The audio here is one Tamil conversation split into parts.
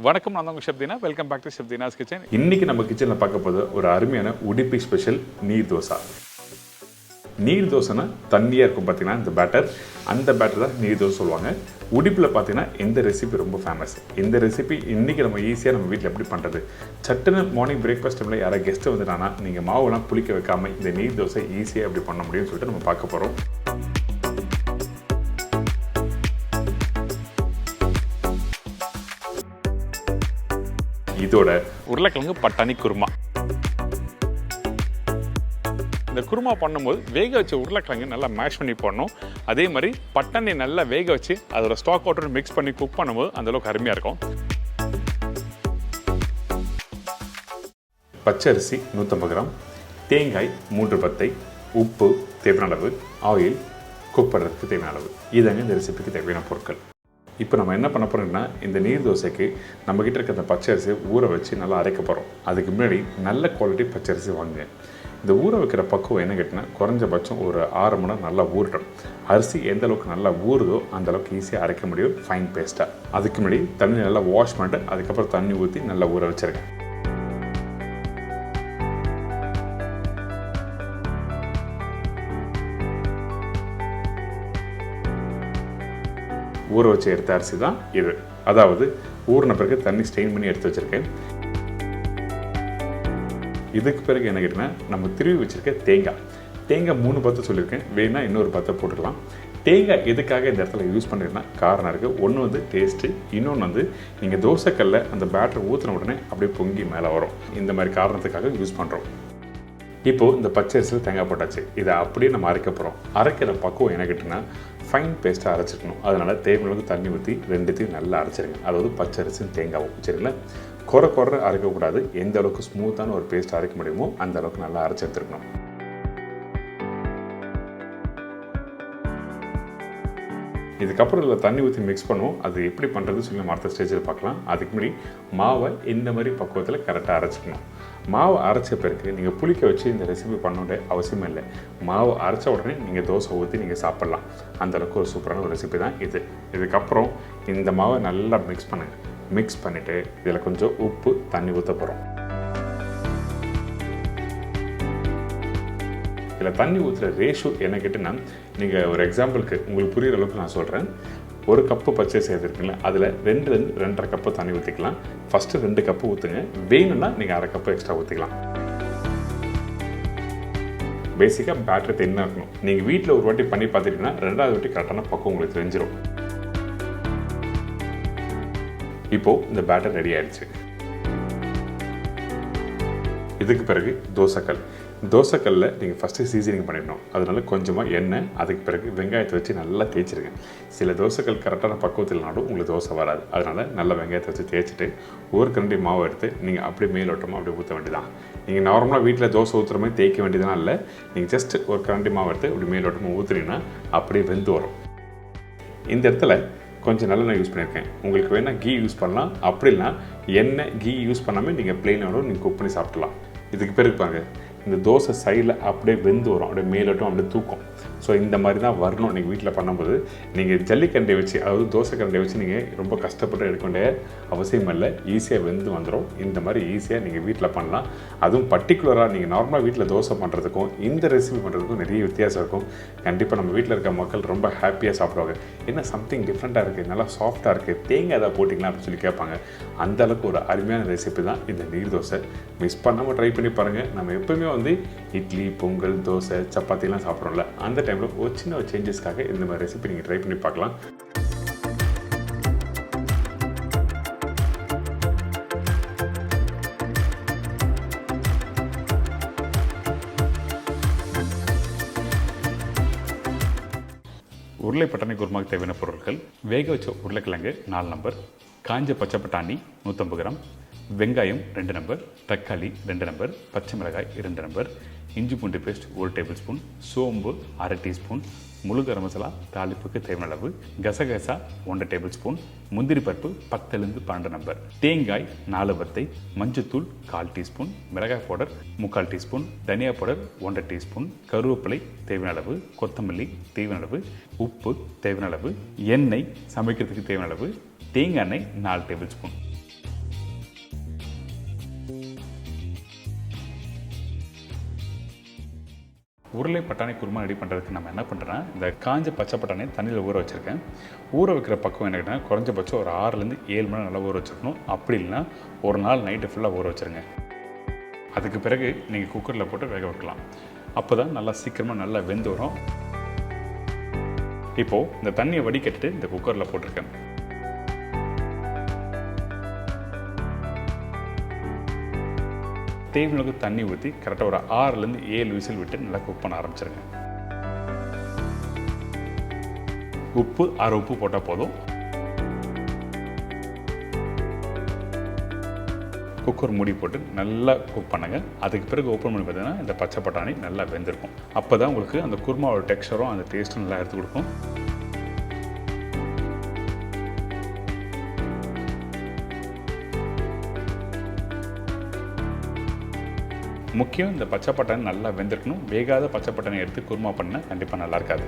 வணக்கம், நான் உங்கள் Shabdina. Welcome back to Shabdina's kitchen. இன்றைக்கி நம்ம கிச்சனில் பார்க்க போது ஒரு அருமையான உடுப்பி ஸ்பெஷல் நீர் தோசை. நீர் தோசைனா தண்ணியாக இருக்கும் பார்த்தீங்கன்னா இந்த பேட்டர், அந்த பேட்டர் தான் நீர் தோசை சொல்லுவாங்க. உடுப்பில் பார்த்தீங்கன்னா இந்த ரெசிபி ரொம்ப ஃபேமஸ். இந்த ரெசிபி இன்றைக்கி நம்ம ஈஸியாக நம்ம வீட்டில் எப்படி பண்ணுறது, சட்டுன்னு மார்னிங் பிரேக்ஃபாஸ்ட் டைமில் யாராவது கெஸ்ட்டு வந்துட்டாங்கன்னா நீங்கள் மாவுலாம் புளிக்க வைக்காமல் இந்த நீர் தோசை ஈஸியாக எப்படி பண்ண முடியும்னு சொல்லிட்டு நம்ம பார்க்க போகிறோம். இதோட உருளைக்கிழங்கு பட்டாணி குருமா. இந்த குருமா பண்ணும்போது வேக வச்ச உருளைக்கிழங்கு நல்லா மேஷ் பண்ணி போடணும். அதே மாதிரி பட்டாணி நல்லா வேக வச்சு அதோட ஸ்டாக் வாட்டர் மிக்ஸ் பண்ணி குக் பண்ணும்போது அந்தளவுக்கு அருமையாக இருக்கும். பச்சரிசி 150 கிராம், தேங்காய் 3 பத்தை, உப்பு தேவையான அளவு, ஆயில், குக் பண்ணுறதுக்கு தேவையான அளவு. இதாங்க இந்த ரெசிபிக்கு தேவையான பொருட்கள். இப்போ நம்ம என்ன பண்ண போகிறோம்னா, இந்த நீர் தோசைக்கு நம்மக்கிட்ட இருக்க அந்த பச்சரிசியை ஊற வச்சு நல்லா அரைக்க போகிறோம். அதுக்கு முன்னாடி நல்ல குவாலிட்டி பச்சரிசி வாங்குங்க. இந்த ஊற வைக்கிற பக்குவம் என்ன கேட்டிங்கன்னா, குறைஞ்சபட்சம் ஒரு 6 மணி நேரம் நல்லா ஊறட்டும். அரிசி எந்த அளவுக்கு நல்லா ஊறுதோ அந்த அளவுக்கு ஈஸியாக அரைக்க முடியும் ஃபைன் பேஸ்ட்டாக. அதுக்கு முன்னாடி தண்ணி நல்லா வாஷ் பண்ணிட்டு அதுக்கப்புறம் தண்ணி ஊற்றி நல்லா ஊற வச்சுருங்க. ஊற வச்சு எடுத்த அரிசி தான் இது. அதாவது ஊறின பிறகு தண்ணி ஸ்டெயின் பண்ணி எடுத்து வச்சுருக்கேன். இதுக்கு பிறகு என்ன கேட்டிங்கன்னா, நம்ம திருவி வச்சுருக்க தேங்காய் 3 பத்தை சொல்லியிருக்கேன். வேணா இன்னொரு 10 போட்டுக்கலாம். தேங்காய் எதுக்காக இந்த இடத்துல யூஸ் பண்ணுறீங்கன்னா காரணம் இருக்குது. ஒன்று வந்து டேஸ்ட்டு, இன்னொன்று வந்து நீங்கள் தோசைக்கல்ல அந்த பேட்டர் ஊற்றின உடனே அப்படியே பொங்கி மேலே வரும். இந்த மாதிரி காரணத்துக்காக யூஸ் பண்ணுறோம். இப்போது இந்த பச்சரிசியில் தேங்காய் போட்டாச்சு. இதை அப்படியே நம்ம அரைக்க போகிறோம். அரைக்கிற பக்குவம் என்ன கேட்டிங்கன்னா, ஃபைன் பேஸ்ட்டாக அரைச்சிக்கணும். அதனால் தேவையான தண்ணி ஊற்றி ரெண்டுத்தையும் நல்லா அரைச்சிருங்க. அதாவது பச்சரிசியும் தேங்காவும் சரிங்களா. குறை அரைக்கக்கூடாது. எந்த அளவுக்கு ஸ்மூத்தான ஒரு பேஸ்ட் அரைக்க முடியுமோ அந்த அளவுக்கு நல்லா அரைச்சி எடுத்துருக்கணும். இதுக்கப்புறம் இதில் தண்ணி ஊற்றி மிக்ஸ் பண்ணுவோம். அது எப்படி பண்ணுறதுன்னு சொல்லி அடுத்த ஸ்டேஜில் பார்க்கலாம். அதுக்கு முன்னாடி மாவை இந்த மாதிரி பக்குவத்தில் கரெக்டாக அரைச்சிக்கணும். மாவை அரைச்ச பிறகு நீங்கள் புளிக்க வச்சு இந்த ரெசிபி பண்ணோட அவசியமே இல்லை. மாவு அரைச்ச உடனே நீங்கள் தோசை ஊற்றி நீங்கள் சாப்பிட்லாம். அந்தளவுக்கு ஒரு சூப்பரான ஒரு ரெசிபி தான் இது. இதுக்கப்புறம் இந்த மாவை நல்லா மிக்ஸ் பண்ணுங்கள். மிக்ஸ் பண்ணிவிட்டு இதில் கொஞ்சம் உப்பு தண்ணி ஊற்ற போகிறோம். இதில் தண்ணி ஊற்றுற ரேஷியோ என்ன கேட்டிங்கன்னா, நீங்கள் ஒரு எக்ஸாம்பிளுக்கு உங்களுக்கு புரிகிற அளவுக்கு நான் சொல்கிறேன். 1 கப்பு பச்சரிசி சேர்த்துருக்கீங்களா, அதில் 2-2.5 கப்பு தண்ணி ஊற்றிக்கலாம். ஃபஸ்ட்டு 2 கப்பு ஊற்றுங்க. வேணும்னா நீங்கள் 1/2 கப்பு எக்ஸ்ட்ரா ஊற்றிக்கலாம். பேசிக்காக பேட்டரி தென்னாக இருக்கணும். நீங்கள் வீட்டில் ஒரு வாட்டி பண்ணி பார்த்துட்டீங்கன்னா 2வது வாட்டி கரெக்டான பக்கம் உங்களுக்கு தெரிஞ்சிடும். இப்போது இந்த பேட்டர் ரெடி ஆகிடுச்சு. இதுக்கு பிறகு தோசைக்கல்லில் நீங்கள் ஃபஸ்ட்டு சீசனிங் பண்ணிடணும். அதனால கொஞ்சமாக எண்ணெய், அதுக்கு பிறகு வெங்காயத்தை வச்சு நல்லா தேய்ச்சிருங்க. சில தோசைக்கல் கரெக்டான பக்குவத்தில் நாடும் உங்களுக்கு தோசை வராது. அதனால் நல்லா வெங்காயத்தை வச்சு தேய்ச்சிட்டு ஒரு கரண்டி மாவு எடுத்து நீங்கள் அப்படியே மேலோட்டமாக அப்படியே ஊற்ற வேண்டியதான். நீங்கள் நார்மலாக வீட்டில் தோசை ஊற்றுற மாதிரி தேய்க்க வேண்டியதுலாம் இல்லை. நீங்கள் ஜஸ்ட் ஒரு கரண்டி மாவு எடுத்து அப்படி மேலோட்டமாக ஊற்றுனீங்கன்னா அப்படியே வெந்து வரும். இந்த இடத்துல கொஞ்சம் நல்லெண்ணெய் யூஸ் பண்ணியிருக்கேன். உங்களுக்கு வேணால் கீ யூஸ் பண்ணலாம். அப்படி இல்லைனா எண்ணெய் கீ யூஸ் பண்ணாமல் நீங்கள் பிளெயினோட நீங்கள் குக் பண்ணி சாப்பிட்லாம். இதுக்கு பிறகு பாருங்க, இந்த தோசை சைடில் அப்படியே வெந்து வரும். அப்படியே மேலட்டும் அப்படியே தூக்கும். ஸோ இந்த மாதிரி தான் வரணும். நீங்கள் வீட்டில் பண்ணும்போது நீங்கள் ஜல்லிக்கண்டை வச்சு, அதாவது தோசை கண்டை வச்சு நீங்கள் ரொம்ப கஷ்டப்பட்டு எடுக்க வேண்டிய அவசியம் இல்லை. ஈஸியாக வெந்து வந்துடும். இந்த மாதிரி ஈஸியாக நீங்கள் வீட்டில் பண்ணலாம். அதுவும் பர்டிகுலராக நீங்கள் நார்மலாக வீட்டில் தோசை பண்ணுறதுக்கும் இந்த ரெசிபி பண்ணுறதுக்கும் நிறைய வித்தியாசம் இருக்கும். கண்டிப்பாக நம்ம வீட்டில் இருக்க மக்கள் ரொம்ப ஹாப்பியாக சாப்பிடுவாங்க. என்ன சம்திங் டிஃப்ரெண்ட்டாக இருக்குது, நல்லா சாஃப்ட்டாக இருக்குது, தேங்காய் எதாவது போட்டிங்களா அப்படின்னு சொல்லி கேட்பாங்க. அந்தளவுக்கு ஒரு அருமையான ரெசிபி தான் இந்த நீர் தோசை. மிஸ் பண்ணாமல் ட்ரை பண்ணி பாருங்கள். நம்ம எப்போவுமே வந்து இட்லி, பொங்கல், தோசை, சப்பாத்திலாம் சாப்பிட்றோம்ல, அந்த டைமில் ஒரு சின்ன ஒரு சேஞ்சஸ்க்காக இந்த மாதிரி ரெசிபி நீங்கள் ட்ரை பண்ணி பார்க்கலாம். உருளை பட்டாணி குருமாவுக்கு தேவையான பொருட்கள்: வேக வச்ச உருளைக்கிழங்கு 4 நம்பர், காஞ்ச பச்சை பட்டாணி 150 கிராம், வெங்காயம் 2 நம்பர், தக்காளி 2 நம்பர், பச்சை மிளகாய் 2 நம்பர், இஞ்சி பூண்டு பேஸ்ட் 1 டேபிள் ஸ்பூன், சோம்பு 1/2 டீஸ்பூன், முழு கரம் மசாலா தாளிப்புக்கு தேவையான அளவு, கசகசா 1 டேபிள் ஸ்பூன், முந்திரி பருப்பு 10-12 நம்பர், தேங்காய் 4 பத்தை, மஞ்சத்தூள் 1/4 டீஸ்பூன், மிளகாய் பவுடர் 3/4 டீஸ்பூன், தனியா பவுடர் 1 டீஸ்பூன், கருவேப்பிலை தேவையான அளவு, கொத்தமல்லி தேவையான அளவு, உப்பு தேவையான அளவு, எண்ணெய் சமைக்கிறதுக்கு தேவையான அளவு, தேங்காய் எண்ணெய் 4 டேபிள் ஸ்பூன். உருளை பட்டாணி குருமா ரெடி பண்ணுறதுக்கு நம்ம என்ன பண்ணுறோன்னா, இந்த காஞ்ச பச்சை பட்டாணி தண்ணியில் ஊற வச்சுருக்கேன். ஊற வைக்கிற பக்கம் என்ன கேட்டால் குறைஞ்சபட்சம் ஒரு 6லேருந்து 7 மணி நேரம் நல்லா ஊற வச்சுருக்கணும். அப்படி இல்லைன்னா ஒரு நாள் நைட்டு ஃபுல்லாக ஊற வச்சுருங்க. அதுக்கு பிறகு நீங்கள் குக்கரில் போட்டு வேக வைக்கலாம். அப்போ தான் நல்லா சீக்கிரமாக நல்லா வெந்து வரும். இப்போது இந்த தண்ணியை வடிகட்டிட்டு இந்த குக்கரில் போட்டிருக்கேன். தேவையான தண்ணி ஊற்றி கரெக்டாக ஒரு 6லேருந்து 7 விசில் விட்டு நல்லா குக் பண்ண ஆரம்பிச்சிருங்க. உப்பு 1/2 உப்பு போட்டால் போதும். குக்கர் மூடி போட்டு நல்லா குக் பண்ணுங்க. அதுக்கு பிறகு ஓப்பன் பண்ணி பார்த்தீங்கன்னா இந்த பச்சை பட்டாணி நல்லா வெந்திருக்கும். அப்போ தான் உங்களுக்கு அந்த குருமாவோட டெக்ஸ்சரும் அந்த டேஸ்ட்டும் நல்லா எடுத்து கொடுக்கும். முக்கியம் இந்த பச்சை பட்டாணி நல்லா வெந்திருக்கணும். வேகாத பச்சை பட்டாணி எடுத்து குருமா பண்ணால் கண்டிப்பாக நல்லா இருக்காது.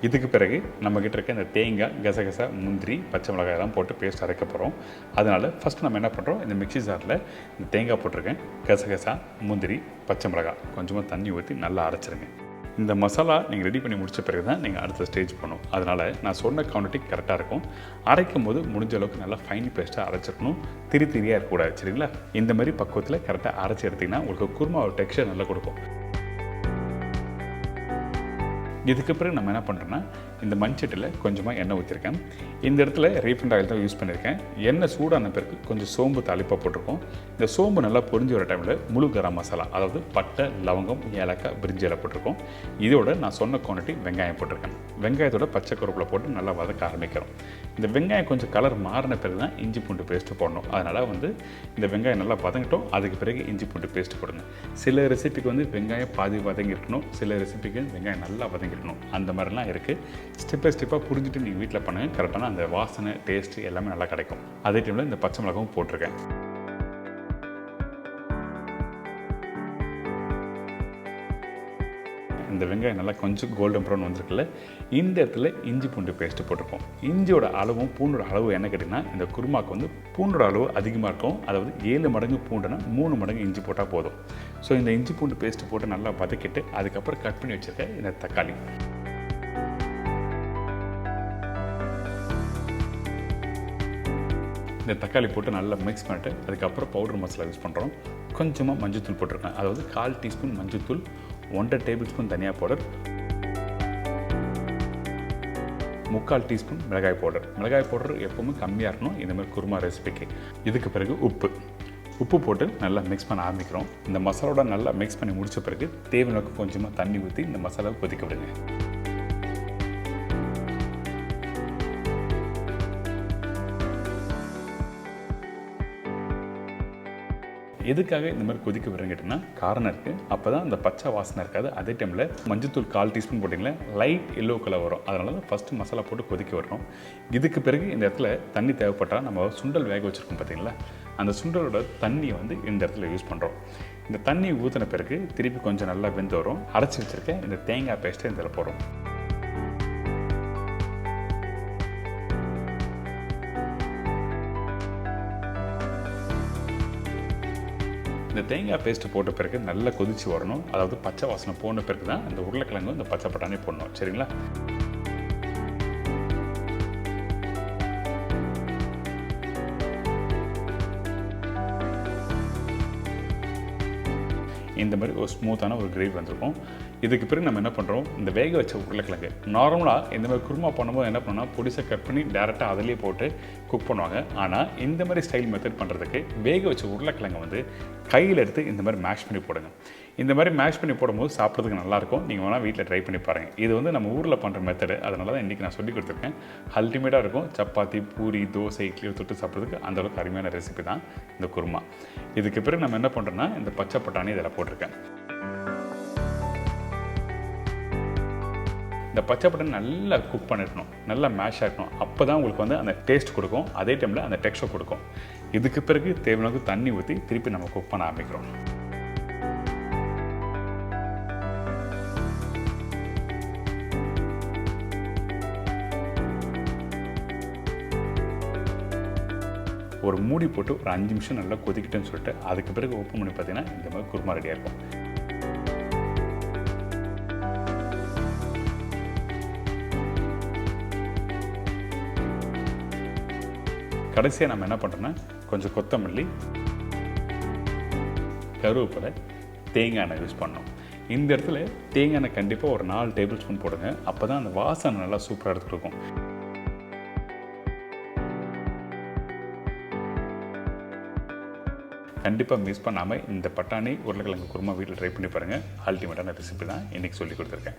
இதுக்கு பிறகு நம்மக்கிட்ட இருக்க இந்த தேங்காய், கசகசா, முந்திரி, பச்சை மிளகாய் எல்லாம் போட்டு பேஸ்ட் அரைக்க போகிறோம். அதனால் ஃபஸ்ட்டு நம்ம என்ன பண்ணுறோம், இந்த மிக்ஸி ஜாரில் இந்த தேங்காய் போட்டிருக்கேன், கசகசா, முந்திரி, பச்சை மிளகாய் கொஞ்சமாக தண்ணி ஊற்றி நல்லா அரைச்சிருங்க. இந்த மசாலா நீங்கள் ரெடி பண்ணி முடித்த பிறகு தான் நீங்கள் அடுத்த ஸ்டேஜ் பண்ணணும். அதனால் நான் சொன்ன குவான்டிட்டி கரெக்டாக இருக்கும். அரைக்கும் போது முடிஞ்ச அளவுக்கு நல்லா ஃபைன் பேஸ்ட்டாக அரைச்சிருக்கணும். திரியாக இருக்கக்கூடாது. சரிங்களா? இந்த மாதிரி பக்குவத்தில் கரெக்டாக அரைச்சி எடுத்திங்கன்னா உங்களுக்கு குருமாவோட டெக்ஸ்சர் நல்லா கொடுக்கும். இதுக்கு பிறகு நம்ம என்ன பண்ணுறோன்னா, இந்த மண்சட்டியில் கொஞ்சமாக எண்ணெய் ஊற்றிருக்கேன். இந்த இடத்துல ரீஃபைண்ட் ஆயில் தான் யூஸ் பண்ணியிருக்கேன். எண்ணெய் சூடான பிறகு கொஞ்சம் சோம்பு தாளிப்பாக போட்டிருக்கோம். இந்த சோம்பு நல்லா பொரிஞ்சு வர டைமில் முழு கரம் மசாலா, அதாவது பட்டை, லவங்கம், ஏலக்காய், பிரிஞ்சி இலை போட்டிருக்கோம். இதோட நான் சொன்ன குவான்டிட்டி வெங்காயம் போட்டிருக்கேன். வெங்காயத்தோட பச்சை கருவேப்பிலை போட்டு நல்லா வதக்க ஆரம்பிக்கிறோம். இந்த வெங்காயம் கொஞ்சம் கலர் மாறின பிறகு தான் இஞ்சி பூண்டு பேஸ்ட்டு போடணும். அதனால் இந்த வெங்காயம் நல்லா வதங்கிட்டோம். அதுக்கு பிறகு இஞ்சி பூண்டு பேஸ்ட்டு போடுங்க. சில ரெசிபிக்கு வெங்காயம் பாதி வதங்கி இருக்கணும், சில ரெசிபிக்கு வெங்காயம் நல்லா வதங்கிடணும். அந்த மாதிரிலாம் இருக்குது. ஸ்டெப் பை ஸ்டெப்பாக புரிஞ்சுட்டு நீங்கள் வீட்டில் பண்ணுங்கள். கரெக்டான அந்த வாசனை, டேஸ்ட்டு எல்லாமே நல்லா கிடைக்கும். அதே டைமில் இந்த பச்சை மிளகாவும் போட்டிருக்கேன். இந்த வெங்காயம் நல்லா கொஞ்சம் கோல்டன் ப்ரௌன் வந்திருக்குல்ல, இந்த இடத்துல இஞ்சி பூண்டு பேஸ்ட்டு போட்டிருக்கோம். இஞ்சியோட அளவும் பூண்டோட அளவு என்ன கேட்டிங்கன்னா, இந்த குருமாவுக்கு பூண்டோட அளவு அதிகமாக இருக்கும். அதாவது 7 மடங்கு பூண்டுனா 3 மடங்கு இஞ்சி போட்டால் போதும். ஸோ இந்த இஞ்சி பூண்டு பேஸ்ட்டு போட்டு நல்லா வதக்கிட்டு அதுக்கப்புறம் கட் பண்ணி வச்சுருக்க இந்த தக்காளி, இந்த தக்காளி போட்டு நல்லா மிக்ஸ் பண்ணிட்டு அதுக்கப்புறம் பவுடர் மசாலா யூஸ் பண்ணுறோம். கொஞ்சமாக மஞ்சள்தூள் போட்டிருக்கேன். அதாவது 1/4 டீஸ்பூன் மஞ்சள்தூள், 1.5 டேபிள் ஸ்பூன் தனியா பவுடர், 3/4 டீஸ்பூன் மிளகாய் பவுடர். மிளகாய் பவுடர் எப்போவுமே கம்மியாக இருக்கணும் இந்த மாதிரி குருமா ரெசிபிக்கு. இதுக்கு பிறகு உப்பு போட்டு நல்லா மிக்ஸ் பண்ண ஆரம்பிக்கிறோம். இந்த மசாலோட நல்லா மிக்ஸ் பண்ணி முடித்த பிறகு தேவையான கொஞ்சமாக தண்ணி ஊற்றி இந்த மசாலாவை கொதிக்க விடுங்க. எதுக்காக இந்த மாதிரி கொதிக்க விடுறேன்னு கேட்டிங்கன்னா காரணம் இருக்குது. அப்போ தான் அந்த பச்சை வாசனை இருக்காது. அதே டைமில் மஞ்சத்தூள் 1/4 டீஸ்பூன் போட்டிங்களே லைட் எல்லோ கலர் வரும். அதனால தான் ஃபஸ்ட்டு மசாலா போட்டு கொதிக்க விடுறோம். இதுக்கு பிறகு இந்த இடத்துல தண்ணி தேவைப்பட்டால் நம்ம சுண்டல் வேக வச்சுருக்கோம் பார்த்தீங்களா, அந்த சுண்டலோட தண்ணியை இந்த இடத்துல யூஸ் பண்ணுறோம். இந்த தண்ணி ஊற்றின பிறகு திருப்பி கொஞ்சம் நல்லா வெந்து வரும். அரைச்சி வச்சுருக்கேன் இந்த தேங்காய் பேஸ்ட்டை இதில் போடுறோம். இந்த தேங்காய் பேஸ்ட்டு போட்ட பிறகு நல்லா கொதிச்சு வரணும். அதாவது பச்சை வாசனை போன பிறகு தான் இந்த உருளைக்கிழங்கு இந்த பச்சை பட்டாணி போடணும். சரிங்களா? இந்த மாதிரி ஒரு ஸ்மூத்தான ஒரு கிரேவி வந்திருக்கும். இதுக்கு பிறகு நம்ம என்ன பண்ணுறோம், இந்த வேக வச்ச உருளைக்கிழங்கு நார்மலாக இந்த மாதிரி குருமா பண்ணும்போது என்ன பண்ணால் பொடிசை கட் பண்ணி டேரெக்டாக அதிலே போட்டு குக் பண்ணுவாங்க. ஆனால் இந்த மாதிரி ஸ்டைல் மெத்தட் பண்ணுறதுக்கு வேக வச்ச உருளைக்கிழங்கு கையில் எடுத்து இந்த மாதிரி மேஷ் பண்ணி போடுங்க. இந்த மாதிரி மேஷ் பண்ணி போடும்போது சாப்பிட்றதுக்கு நல்லாயிருக்கும். நீங்கள் வேணால் வீட்டில் ட்ரை பண்ணி பாருங்கள். இது நம்ம ஊரில் பண்ணுற மெத்தடு. அதனால தான் இன்றைக்கி நான் சொல்லி கொடுத்துருக்கேன். அல்டிமேட்டாக இருக்கும். சப்பாத்தி, பூரி, தோசை, இட்லி தொட்டு சாப்பிட்றதுக்கு அந்தளவுக்கு அருமையான ரெசிபி தான் இந்த குருமா. இதுக்கு பிறகு நம்ம என்ன பண்ணுறோன்னா இந்த பச்சை பட்டாணி இதில் போட்டிருக்கேன். இந்த பச்சை பட்டாணி நல்லா குக் பண்ணிடணும், நல்லா மேஷ் ஆகிடணும். அப்போ தான் உங்களுக்கு அந்த டேஸ்ட் கொடுக்கும். அதே டைமில் அந்த டெக்ஸ்சர் கொடுக்கும். இதுக்கு பிறகு தேவையான தண்ணி ஊற்றி திருப்பி நம்ம குக் பண்ண ஆரம்பிக்கிறோம். ஒரு மூடி போட்டு ஒரு 5 நிமிஷம் நல்லா கொதிக்கிட்டேன்னு சொல்லிட்டு அதுக்கு பிறகு ஓப்பன் பண்ணி பார்த்தீங்கன்னா இந்த மாதிரி குருமா ரெடியாக இருக்கும். கடைசியாக நம்ம என்ன பண்ணுறோன்னா கொஞ்சம் கொத்தமல்லி, கருவேப்பிலை, தேங்காய் எண்ணெய் யூஸ் பண்ணோம். இந்த இடத்துல தேங்காய் எண்ணெய் கண்டிப்பாக ஒரு 4 டேபிள் ஸ்பூன் போடுங்க. அப்போ தான் அந்த வாசனை நல்லா சூப்பராக எடுத்துருக்கும். கண்டிப்பாக மிஸ் பண்ணாமல் இந்த பட்டாணி உருளைக்கிழங்கு குருமா வீட்டில் ட்ரை பண்ணி பாருங்கள். அல்டிமேட்டான ரெசிபி தான் இன்றைக்கி சொல்லி கொடுத்துருக்கேன்.